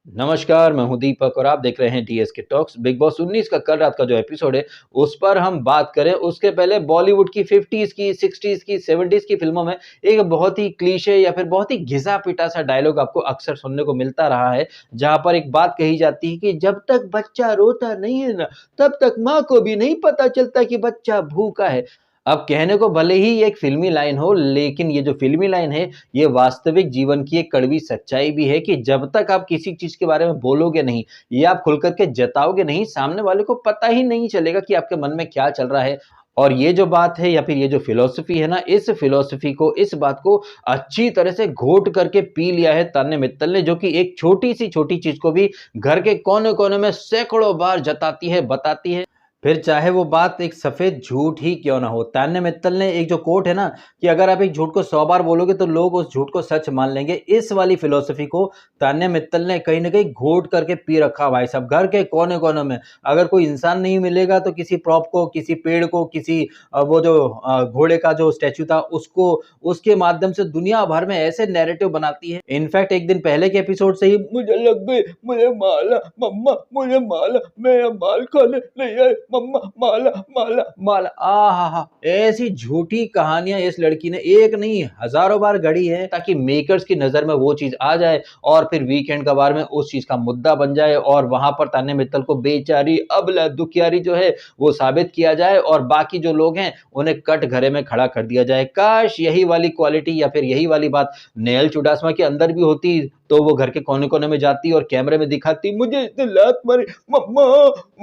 नमस्कार, मैं हूं दीपक और आप देख रहे हैं डीएसके टॉक्स। बिग बॉस 19 का कल रात का जो एपिसोड है, उस पर हम बात करें उसके पहले बॉलीवुड की 50s की, 60s की, 70s की फ़िल्मों में एक बहुत ही क्लीशे या फिर बहुत ही घिसा-पिटा सा डायलॉग आपको अक्सर सुनने को मिलता रहा है, जहाँ पर एक बात कही जाती है कि जब तक बच्चा रोता नहीं है ना, तब तक माँ को भी नहीं पता चलता कि बच्चा भूखा है। अब कहने को भले ही ये एक फ़िल्मी लाइन हो, लेकिन ये जो फ़िल्मी लाइन है, ये वास्तविक जीवन की एक कड़वी सच्चाई भी है कि जब तक आप किसी चीज़ के बारे में बोलोगे नहीं या आप खुल कर के जताओगे नहीं, सामने वाले को पता ही नहीं चलेगा कि आपके मन में क्या चल रहा है। और ये जो बात है या फिर ये जो फ़िलॉसफ़ी है ना, इस फ़िलॉसफ़ी को, इस बात को अच्छी तरह से घोट करके पी लिया है तान्या मित्तल ने, जो कि एक छोटी-सी छोटी चीज़ को भी घर के कोने-कोने में सैकड़ों बार जताती है, बताती है। फिर चाहे वो बात एक सफ़ेद झूठ ही क्यों ना हो। तान्या मित्तल ने एक जो कोट है ना कि अगर आप एक झूठ को 100 बार बोलोगे तो लोग उस झूठ को सच मान लेंगे। इस वाली फ़िलॉसफ़ी को तान्या मित्तल ने कहीं न कहीं घोट करके पी रखा भाई साहब। घर के कोने-कोने में अगर कोई इंसान नहीं मिलेगा तो किसी प्रॉप को, किसी पेड़ को, किसी वो जो घोड़े का जो स्टैच्यू था उसको, उसके माध्यम से दुनिया भर में ऐसे नैरेटिव बनाती है। इनफैक्ट एक दिन पहले के एपिसोड से ही मुझे लग गई, मुझे माला, मम्मा मुझे माला, मैं अब माल खाने नहीं आई, मम्मा माला माला माला। आहा! ऐसी झूठी कहानियां इस लड़की ने एक नहीं हजारों बार गढ़ी है ताकि मेकर्स की नजर में वो चीज आ जाए और फिर वीकेंड का बार में उस चीज का मुद्दा बन जाए और वहां पर तान्या मित्तल को बेचारी अबला दुखियारी जो है वो साबित किया जाए और बाकी जो लोग हैं उन्हें कट घरे में खड़ा कर दिया जाए। काश यही वाली क्वालिटी या फिर यही वाली बात नेहल चुडासमा के अंदर भी होती तो वो घर के कोने-कोने में जाती और कैमरे में दिखाती, मुझे इसने लात मारी, मम्मा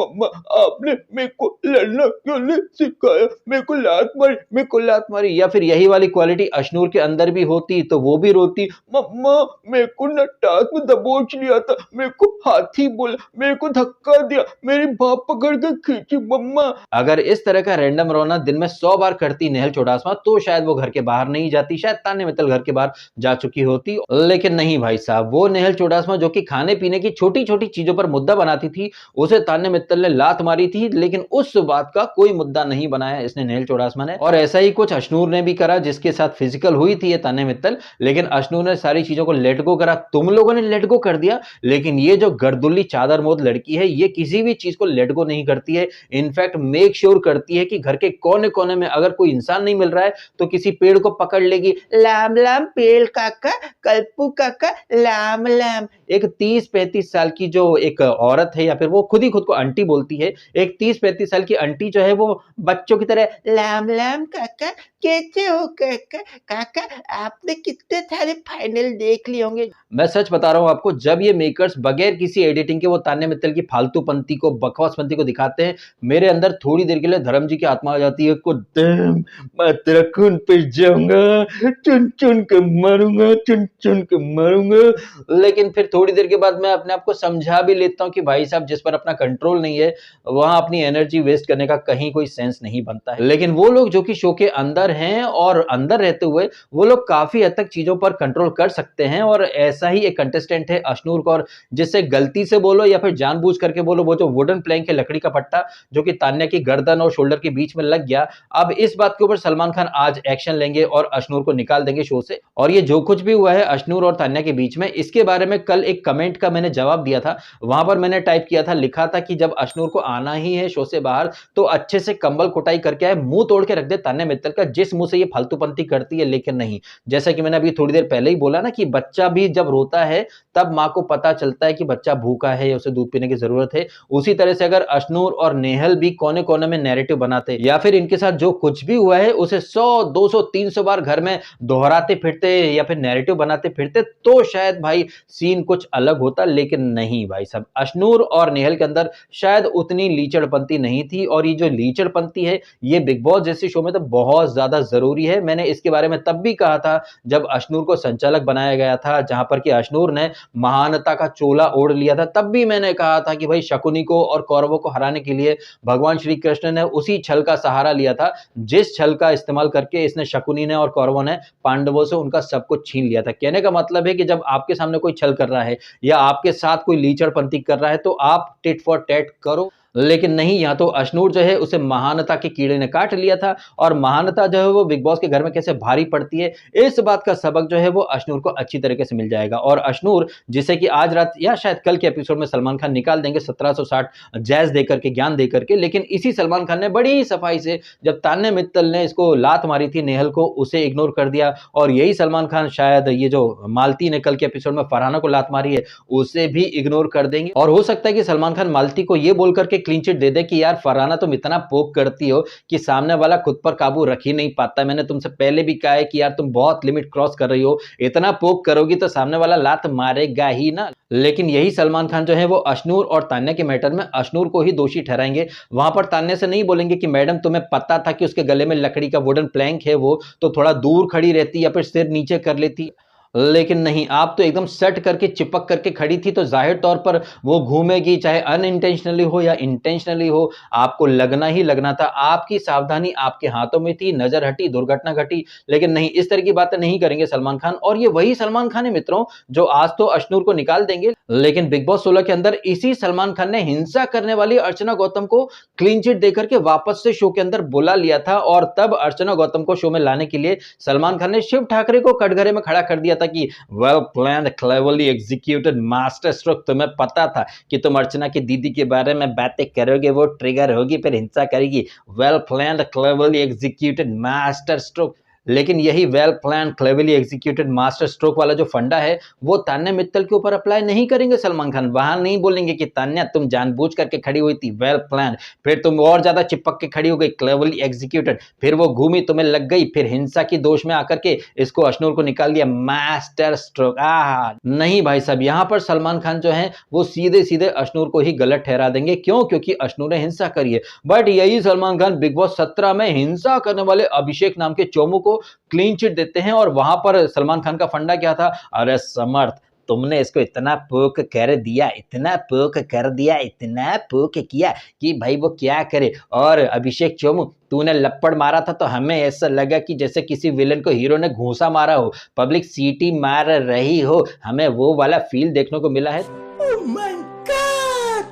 मम्मा आपने मेरे को लड़ना क्यों नहीं सिखाया, मेरे को लात मारी, मेरे को लात मारी। या फिर यही वाली क्वालिटी अशनूर के अंदर भी होती तो वो भी रोती, मम्मा मेरे को ना टांग में दबोच लिया था, मेरे को हाथी बोला, मेरे को धक्का दिया, मेरी बाप पकड़ के खींची मम्मा। अगर इस तरह का रैंडम रोना दिन में 100 बार करती नेहल चुडासमा तो शायद वो घर के बाहर नहीं जाती, शायद तान्या मित्तल घर के बाहर जा चुकी होती। लेकिन नहीं भाई साहब, वो नेहल चुडासमा जो कि खाने पीने की छोटी-छोटी चीजों पर मुद्दा बनाती थी, उसे तान्या मित्तल ने लात मारी थी, लेकिन उस बात का कोई मुद्दा नहीं बनाया इसने नेहल चुडासमा ने। और ऐसा ही कुछ अशनूर ने भी करा जिसके साथ फिजिकल हुई थी ये तान्या मित्तल, लेकिन अशनूर ने सारी चीजों को लेट गो करा। तुम लोगों ने लेट गो कर दिया, लेकिन ये जो गर्दुल्ली चादरमोद लड़की है, ये किसी भी चीज को लेट गो नहीं करती है। इनफैक्ट मेक श्योर करती है कि घर के कोने-कोने में अगर कोई इंसान नहीं मिल रहा है, तो किसी पेड़ को पकड़ लेगी, लाम लाम पेड़ काका, कल्पू काका, लाम लाम। एक 30-35 साल की जो एक औरत है या फिर वो खुद ही खुद को आंटी बोलती है, एक 30-35 साल की आंटी जो है वो बच्चों की तरह लाम लाम काका, कैसे हो काका, काका आपने कितने सारे फाइनल देख लिए होंगे। मैं सच बता रहा हूँ आपको, जब ये मेकर्स बगैर किसी एडिटिंग के वो तान्या मित्तल की फालतूपंती को, बकवासपंती को दिखाते हैं, मेरे अंदर थोड़ी देर के लिए धर्म जी की आत्मा आ जाती है, कुत्तेम मैं तेरा खून पी जाऊंगा, चुन चुन के मारूंगा, चुन चुन के मारूंगा। लेकिन फिर थोड़ी देर के बाद मैं अपने आप को समझा भी लेता हूँ कि भाई साहब जिस पर अपना कंट्रोल नहीं है, वहां अपनी एनर्जी वेस्ट करने का कहीं कोई सेंस नहीं बनता है। लेकिन वो लोग जो कि शो के अंदर हैं और अंदर रहते हुए वो लोग काफी हद तक चीजों पर कंट्रोल कर सकते हैं और ऐसा ही एक कंटेस्टेंट है अशनूर कौर, जिससे गलती से बोलो या फिर जानबूझ करके बोलो, वो जो वुडन प्लैंक है, लकड़ी का पट्टा जो कि तान्या की गर्दन और शोल्डर के बीच में लग गया, अब इस बात के ऊपर सलमान खान आज एक्शन लेंगे और अशनूर को निकाल देंगे शो से। और ये जो कुछ भी हुआ है अशनूर और तान्या के बीच में, इसके बारे में कल एक कमेंट का मैंने जवाब दिया था। वहां पर मैंने टाइप किया था, लिखा था कि जब अशनूर को आना ही है शो से बाहर तो अच्छे से कंबल कुटाई करके आए, मुंह तोड़ के रख दे तान्या मित्तल का, जिस मुंह से ये फालतूपंती करती है। लेकिन नहीं, जैसा कि मैंने अभी थोड़ी देर पहले ही बोला ना कि बच्चा भी जब रोता है तब मां को पता चलता है कि बच्चा भूखा है या उसे दूध पीने की जरूरत है। उसी तरह से अगर अशनूर और नेहल भी कोने कोने में नैरेटिव बनाते या फिर इनके साथ जो कुछ भी हुआ है उसे 100 200 300 बार घर में दोहराते फिरते या फिर नैरेटिव बनाते फिरते तो शायद भाई सीन कुछ अलग होता। लेकिन नहीं भाई साहब, अशनूर और नेहल के अंदर शायद उतनी लीचड़पंती नहीं थी और ये जो लीचड़पंती है ये बिग बॉस जैसे शो में तो बहुत ज्यादा जरूरी है। मैंने इसके बारे में तब भी कहा था जब अशनूर को संचालक बनाया गया था, जहां पर कि अशनूर ने महानता का चोला ओढ़ लिया था, तब भी मैंने कहा था कि भाई शकुनी को और कौरवों को हराने के लिए भगवान श्री कृष्ण ने उसी छल का सहारा लिया था जिस छल का इस्तेमाल करके इसने शकुनी ने और कौरवों ने पांडवों से उनका सब कुछ छीन लिया था। कहने का मतलब है कि जब आपके सामने कोई छल कर रहा है या आपके साथ कोई लीचड़पंती कर रहा है तो आप टिट फॉर टैट करो। लेकिन नहीं, यहाँ तो अशनूर जो है उसे महानता के कीड़े ने काट लिया था और महानता जो है वो बिग बॉस के घर में कैसे भारी पड़ती है, इस बात का सबक जो है वो अशनूर को अच्छी तरीके से मिल जाएगा। और अशनूर जिसे कि आज रात या शायद कल के एपिसोड में सलमान खान निकाल देंगे 1760 जैज़ देकर के, ज्ञान देकर के, लेकिन इसी सलमान खान ने बड़ी सफाई से जब तान्या मित्तल ने इसको लात मारी थी नेहल को, उसे इग्नोर कर दिया और यही सलमान खान शायद ये जो मालती ने कल के एपिसोड में फरहाना को लात मारी है उसे भी इग्नोर कर देंगे। और हो सकता है कि सलमान खान मालती को ये बोल करके क्लीन चिट दे दे कि यार फरहाना तुम इतना पोक करती हो कि सामने वाला खुद पर काबू रख ही नहीं पाता। मैंने तुमसे पहले भी कहा है कि यार तुम बहुत लिमिट क्रॉस कर रही हो, इतना पोक करोगी तो सामने वाला लात मारेगा ही ना। लेकिन यही सलमान खान जो है वो अशनूर और तान्या के मैटर में अशनूर को ही दोषी ठहराएंगे। वहां पर तान्या से नहीं बोलेंगे कि मैडम तुम्हें पता था कि उसके गले में लकड़ी का वुडन प्लैंक है, वो तो थोड़ा दूर खड़ी रहती या फिर सिर नीचे कर लेती। लेकिन नहीं, आप तो एकदम सट करके चिपक करके खड़ी थी, तो जाहिर तौर पर वो घूमेगी, चाहे अनइंटेंशनली हो या इंटेंशनली हो, आपको लगना ही लगना था। आपकी सावधानी आपके हाथों में थी, नजर हटी, दुर्घटना घटी। लेकिन नहीं, इस तरह की बातें नहीं करेंगे सलमान खान। और ये वही सलमान खान है मित्रों जो आज तो अशनूर को निकाल देंगे, लेकिन बिग बॉस 16 के अंदर इसी सलमान खान ने हिंसा करने वाली अर्चना गौतम को क्लीन चिट देकर के वापस से शो के अंदर बुला लिया था। और तब अर्चना गौतम को शो में लाने के लिए सलमान खान ने शिव ठाकरे को कटघरे में खड़ा कर दिया था कि well planned, cleverly executed, master stroke. तुम्हें पता था कि तुम अर्चना की दीदी के बारे में बातें करोगे, वो ट्रिगर होगी, फिर हिंसा करेगी। Well planned, cleverly executed, master stroke. लेकिन यही well plan, cleverly executed, master stroke वाला जो फंडा है वो तान्या मित्तल के ऊपर अप्लाई नहीं करेंगे सलमान खान। वहां नहीं बोलेंगे कि तान्या तुम जानबूझ करके खड़ी हुई थी, वेल प्लान, फिर तुम और ज्यादा चिपक के खड़ी हो गई, क्लेवरली एग्जीक्यूटेड, फिर वो घूमी, तुम्हें लग गई, फिर हिंसा की दोष में आकर के इसको अशनूर को निकाल दिया, मास्टर स्ट्रोक। नहीं भाई साहब, यहां पर सलमान खान जो है वो सीधे सीधे अशनूर को ही गलत ठहरा देंगे। क्यों? क्योंकि अशनूर ने हिंसा करी है। बट यही सलमान खान बिग बॉस 17 में हिंसा करने वाले अभिषेक नाम के चोमू को क्लीन चिट देते हैं। और वहां पर सलमान खान का फंडा क्या था? अरे समर्थ, तुमने इसको इतना पोक कर दिया, इतना पोक कर दिया, इतना पोक किया कि भाई वो क्या करे। और अभिषेक चोमू, तूने लपड़ मारा था तो हमें ऐसा लगा कि जैसे किसी विलन को हीरो ने घूंसा मारा हो, पब्लिक सीटी मार रही हो, हमें वो वाला फील देखने को मिला है। Oh my God!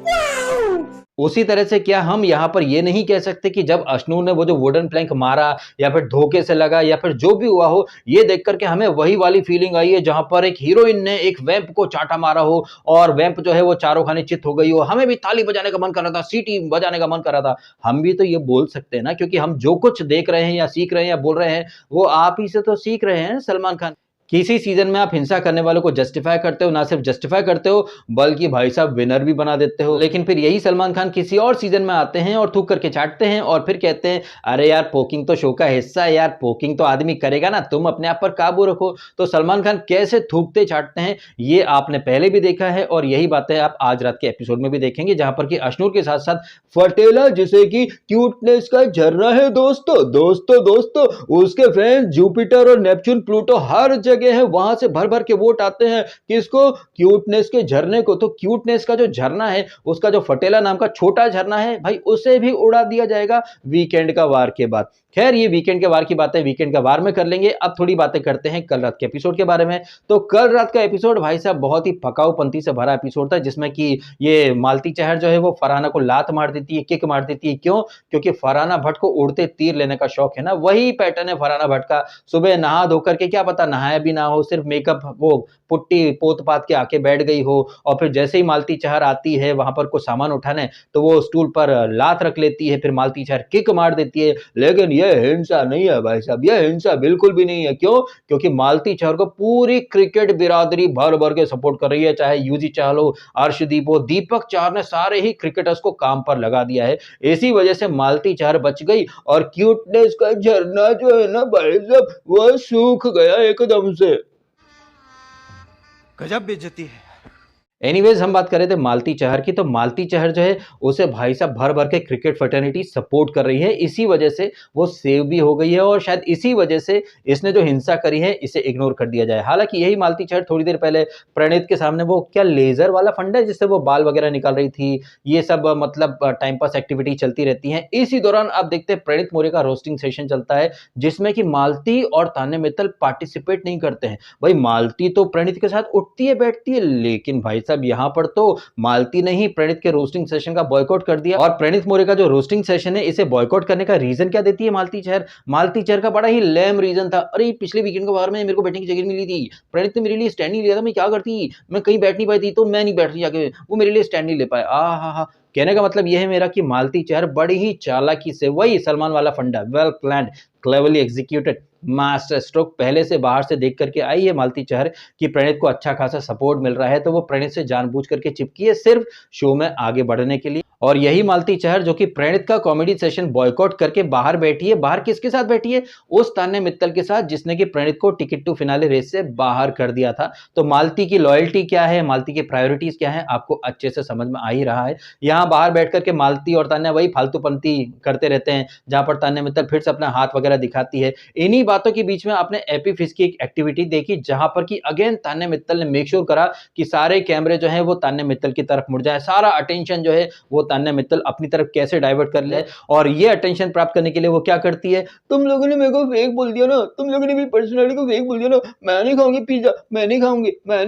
Wow! उसी तरह से क्या हम यहाँ पर ये नहीं कह सकते कि जब अशनूर ने वो जो वुडन प्लैंक मारा या फिर धोखे से लगा या फिर जो भी हुआ हो, ये देख करके हमें वही वाली फीलिंग आई है जहां पर एक हीरोइन ने एक वैंप को चाटा मारा हो और वैंप जो है वो चारों खाने चित हो गई हो, हमें भी ताली बजाने का मन कर रहा था, सीटी बजाने का मन कर रहा था। हम भी तो ये बोल सकते हैं ना, क्योंकि हम जो कुछ देख रहे हैं या सीख रहे हैं या बोल रहे हैं वो आप ही से तो सीख रहे हैं सलमान खान। किसी सीजन में आप हिंसा करने वालों को जस्टिफाई करते हो, ना सिर्फ जस्टिफाई करते हो बल्कि भाई साहब विनर भी बना देते हो। लेकिन फिर यही सलमान खान किसी और सीजन में आते हैं और थूक करके चाटते हैं और फिर कहते हैं अरे यार पोकिंग तो शो का हिस्सा है यार, पोकिंग तो आदमी करेगा ना, तुम अपने आप पर काबू रखो। तो सलमान खान कैसे थूकते चाटते हैं ये आपने पहले भी देखा है और यही बातें आप आज रात के एपिसोड में भी देखेंगे, जहां पर कि अशनूर के साथ साथ फटेला जिसे कि क्यूटनेस का झरना है दोस्तों दोस्तों दोस्तों, उसके फैंस जुपिटर और नेपच्यून प्लूटो हर जगह है, वहां से भर भर के वोट आते हैं किसको? क्यूटनेस के झरने को। तो क्यूटनेस का जो झरना है, उसका जो फटेला नाम का छोटा झरना है भाई, उसे भी उड़ा दिया जाएगा वीकेंड का वार के बाद। खैर ये वीकेंड के वार की बातें वीकेंड का वार में कर लेंगे। अब थोड़ी बातें करते हैं कल रात के एपिसोड के बारे में। तो कल रात का एपिसोड भाई साहब बहुत ही पकाऊपंथी से भरा एपिसोड था, जिसमें कि ये मालती चहर जो है वो फरहाना को लात मार देती है, किक मार देती है। क्यों? क्योंकि फरहाना भट्ट को उड़ते तीर लेने का शौक है ना, वही पैटर्न है फरहाना भट्ट का। सुबह नहा धो करके, क्या पता नहाया भी ना हो, सिर्फ मेकअप वो पुट्टी पोत पात के आके बैठ गई हो, और फिर जैसे ही मालती चहर आती है वहां पर कुछ सामान उठाने, तो वो स्टूल पर लात रख लेती है, फिर मालती चहर किक मार देती है। लेकिन ये हिंसा नहीं है भाई साहब, ये हिंसा बिल्कुल भी नहीं है। क्यों? क्योंकि मालती चहर को पूरी क्रिकेट बिरादरी भर भर के सपोर्ट कर रही है, चाहे यूजी चहल हो, अर्शदीप हो, दीपक चहर ने सारे ही क्रिकेटर्स को काम पर लगा दिया है। इसी वजह से मालती चहर बच गई और क्यूटनेस का झरना जो है ना भाई साहब, वह सूख गया एकदम से। गजब बेइज्जती है। एनीवेज हम बात कर रहे थे मालती चहर की। तो मालती चहर जो है उसे भाई साहब भर भर के क्रिकेट फ्रेटर्निटी सपोर्ट कर रही है, इसी वजह से वो सेव भी हो गई है और शायद इसी वजह से इसने जो हिंसा करी है इसे इग्नोर कर दिया जाए। हालांकि यही मालती चहर थोड़ी देर पहले प्रणीत के सामने वो क्या लेजर वाला फंडा है जिससे वो बाल वगैरह निकाल रही थी, ये सब मतलब टाइम पास एक्टिविटी चलती रहती है। इसी दौरान आप देखते हैं प्रणीत मौर्य का रोस्टिंग सेशन चलता है, जिसमें कि मालती और तान्या मित्तल पार्टिसिपेट नहीं करते हैं। भाई मालती तो प्रणीत के साथ उठती है बैठती है, लेकिन भाई साहब साहब यहाँ पर तो मालती ने ही प्रणीत के रोस्टिंग सेशन का बॉयकॉट कर दिया। और प्रणीत मोरे का जो रोस्टिंग सेशन है इसे बॉयकॉट करने का रीजन क्या देती है मालती चहर? मालती चहर का बड़ा ही लेम रीजन था, अरे पिछले वीकेंड को बाहर में मेरे को बैठने की जगह मिली थी, प्रणीत ने मेरे लिए स्टैंड नहीं लिया था, मैं क्या करती, मैं कहीं बैठ नहीं पाई थी तो मैं नहीं बैठ रही जाके, वो मेरे लिए स्टैंड नहीं ले पाए। हा। कहने का मतलब यह है मेरा कि मालती चहर बड़ी ही चालाकी से, वही सलमान वाला फंडा, well planned, cleverly executed master stroke पहले से बाहर से देख करके आई है मालती चहर कि प्रणीत को अच्छा खासा सपोर्ट मिल रहा है तो वो प्रणीत से जानबूझ करके चिपकी है सिर्फ शो में आगे बढ़ने के लिए। और यही मालती चहर जो कि प्रणीत का कॉमेडी सेशन बॉयकॉट करके बाहर बैठी है, बाहर किसके साथ बैठी है? उस तान्या मित्तल के साथ जिसने कि प्रणीत को टिकट टू फिनाले रेस से बाहर कर दिया था। तो मालती की लॉयल्टी क्या है, मालती की प्रायोरिटीज क्या है, आपको अच्छे से समझ में आ ही रहा है। यहाँ बाहर बैठ करके मालती और तान्या वही फालतूपंती करते रहते हैं, जहां पर तान्या मित्तल फिर से अपना हाथ वगैरह दिखाती है। इन्हीं बातों के बीच में आपने एपी फिश की एक एक्टिविटी देखी जहां पर कि अगेन तान्या मित्तल ने मेक श्योर करा कि सारे कैमरे जो है वो तान्या मित्तल की तरफ मुड़ जाए, सारा अटेंशन जो है वो तान्या मित्तल अपनी तरफ कैसे डाइवर्ट कर ले। और ये अटेंशन प्राप्त करने के लिए वो क्या करती है, तुम लोगों ने मेरे को फेक बोल दिया ना, तुम लोगों ने मेरी पर्सनालिटी को फेक बोल दिया ना, मैं नहीं खाऊंगी पिज्जा, मैं नहीं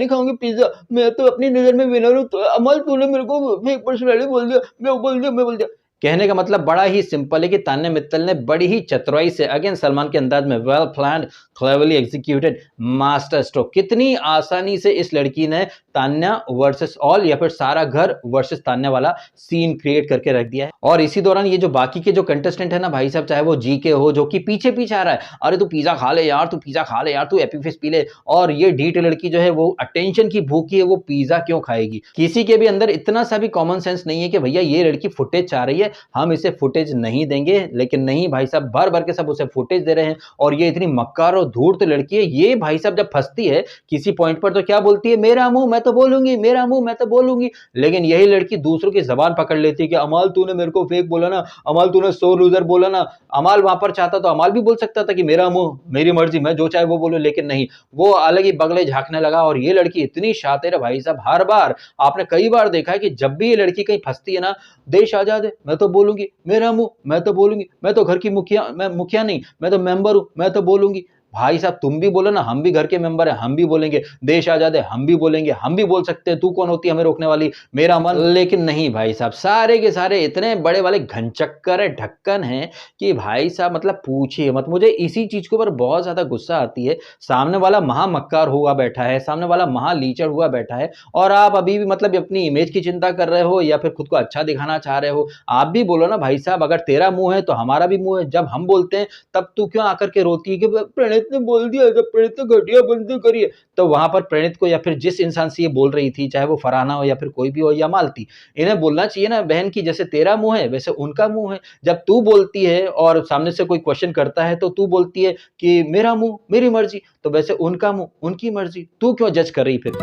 खाऊंगी पिज्जा, मैं तो अपनी नजर में विनर हूं, तो अमल तूने मेरे को फेक पर्सनालिटी बोल दिया, मैं बोल दिया। कहने का मतलब बड़ा ही सिंपल है कि तान्या मित्तल ने बड़ी ही चतुराई से अगेन सलमान के अंदाज में well planned, cleverly executed master stroke, कितनी आसानी से इस लड़की ने तान्या वर्सेस ऑल या फिर सारा घर वर्सेस तान्या वाला सीन क्रिएट करके रख दिया है। और इसी दौरान ये जो बाकी के जो कंटेस्टेंट है ना भाई साहब, चाहे वो जीके हो जो कि पीछे पीछे आ रहा है, अरे तू पिज्जा खा ले यार, तू पिज्जा खा ले यार, तू एपी फिश पी ले, और ये ढीठ लड़की जो है वो अटेंशन की भूखी है, वो पिज्जा क्यों खाएगी? किसी के भी अंदर इतना सा भी कॉमन सेंस नहीं है कि भैया ये लड़की फुटेज चाह रही है, हम इसे फुटेज नहीं देंगे। लेकिन नहीं भाई साहब, भर भर के सब उसे फुटेज दे रहे हैं। और ये इतनी मक्कार और धूर्त लड़की है, ये भाई साहब जब फंसती है किसी पॉइंट पर तो क्या बोलती है, मेरा मुंह मैं तो बोलूंगी, मेरा मुंह मैं तो बोलूंगी। लेकिन यही लड़की दूसरों की जबान पकड़ लेती है कि अमाल तूने मेरे को फेक बोला ना, अमाल तूने सो लूजर बोला ना। अमाल वहां पर चाहता तो अमाल भी बोल सकता था कि मेरा मुंह मेरी मर्जी, मैं जो चाहे वो बोलूं, लेकिन नहीं, वो अलग ही बगले झांकने लगा। और ये लड़की इतनी शातिर है भाई साहब, हर बार आपने कई बार देखा है कि जब भी ये लड़की कहीं फंसती है ना, देश आजाद है मैं तो बोलूंगी, मेरा मुंह मैं तो बोलूंगी, मैं तो घर की मुखिया, मैं मुखिया नहीं, मैं तो मेंबर हूं, मैं तो बोलूंगी। भाई साहब तुम भी बोलो ना, हम भी घर के मेंबर हैं, हम भी बोलेंगे, देश आजाद है हम भी बोलेंगे, हम भी बोल सकते हैं, तू कौन होती है हमें रोकने वाली, मेरा मन। लेकिन नहीं भाई साहब, सारे के सारे इतने बड़े वाले घनचक्कर है, ढक्कन है कि भाई साहब मतलब पूछिए मत। मुझे इसी चीज के ऊपर बहुत ज्यादा गुस्सा आती है, सामने वाला महामक्कार हुआ बैठा है, सामने वाला महालीचड़ हुआ बैठा है, और आप अभी भी मतलब अपनी इमेज की चिंता कर रहे हो या फिर खुद को अच्छा दिखाना चाह रहे हो। आप भी बोलो ना भाई साहब, अगर तेरा मुंह है तो हमारा भी मुंह है, जब हम बोलते हैं तब तू क्यों आकर के रोती है कि प्रणीत ने बोल दिया, जब प्रणीत ने घटिया बंदी करिए। तो वहां पर प्रणीत को या फिर जिस इंसान से ये बोल रही थी, चाहे वो फरहाना हो या फिर कोई भी हो या मालती, इन्हें बोलना चाहिए ना बहन की जैसे तेरा मुंह है वैसे उनका मुंह है। जब तू बोलती है और सामने से कोई क्वेश्चन करता है तो तू बोलती है कि मेरा मुंह मेरी मर्जी, तो वैसे उनका मुंह उनकी मर्जी, तू क्यों जज कर रही फिर?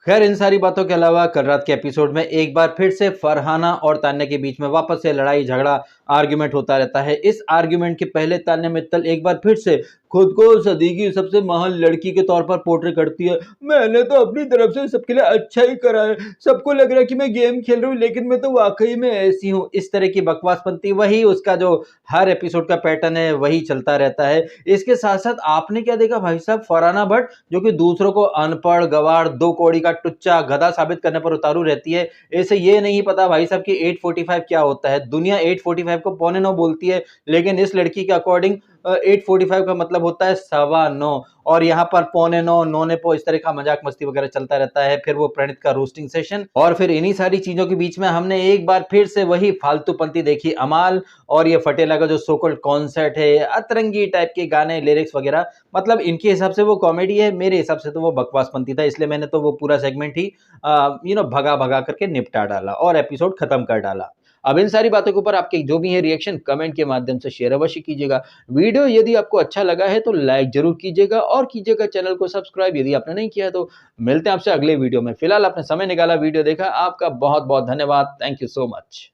खैर इन सारी बातों के अलावा कल रात के एपिसोड में एक बार फिर से फरहाना और तान्या के बीच में वापस से लड़ाई झगड़ा आर्ग्यूमेंट होता रहता है। इस आर्ग्यूमेंट के पहले तान्या मित्तल एक बार फिर से खुद को सदी की सबसे महान लड़की के तौर पर पोर्ट्रे करती है। मैंने तो अपनी तरफ से सबके लिए अच्छा ही करा है, सबको लग रहा है कि मैं गेम खेल रही हूँ लेकिन मैं तो वाकई में ऐसी हूँ। इस तरह की बकवासपंती, वही उसका जो हर एपिसोड का पैटर्न है वही चलता रहता है। इसके साथ साथ आपने क्या देखा भाई साहब, फरहाना भट्ट जो कि दूसरों को अनपढ़ गवार दो कौड़ी का टुच्चा गधा साबित करने पर उतारू रहती है। इसे ये नहीं पता भाई साहब कि 8:45 क्या होता है। दुनिया 8:45 को 8:45 बोलती है, लेकिन इस लड़की के अकॉर्डिंग 8:45 का मतलब होता है 9:15। और यहाँ पर 8:45 9 पो इस तरह का मजाक मस्ती वगैरह चलता रहता है। फिर वो प्रणीत का रोस्टिंग सेशन, और फिर इन्हीं सारी चीजों के बीच में हमने एक बार फिर से वही फालतूपंती देखी, अमाल और ये फटेला का जो सोकॉल्ड कॉन्सर्ट है, अतरंगी टाइप के गाने लिरिक्स वगैरह, मतलब इनके हिसाब से वो कॉमेडी है, मेरे हिसाब से तो वो बकवासपंती था। इसलिए मैंने तो वो पूरा सेगमेंट ही भगा भगा करके निपटा डाला और एपिसोड खत्म कर डाला। अब इन सारी बातों के ऊपर आपके जो भी है रिएक्शन कमेंट के माध्यम से शेयर अवश्य कीजिएगा। वीडियो यदि आपको अच्छा लगा है तो लाइक जरूर कीजिएगा और कीजिएगा चैनल को सब्सक्राइब यदि आपने नहीं किया तो। मिलते हैं आपसे अगले वीडियो में। फिलहाल आपने समय निकाला, वीडियो देखा, आपका बहुत बहुत धन्यवाद। Thank you so much.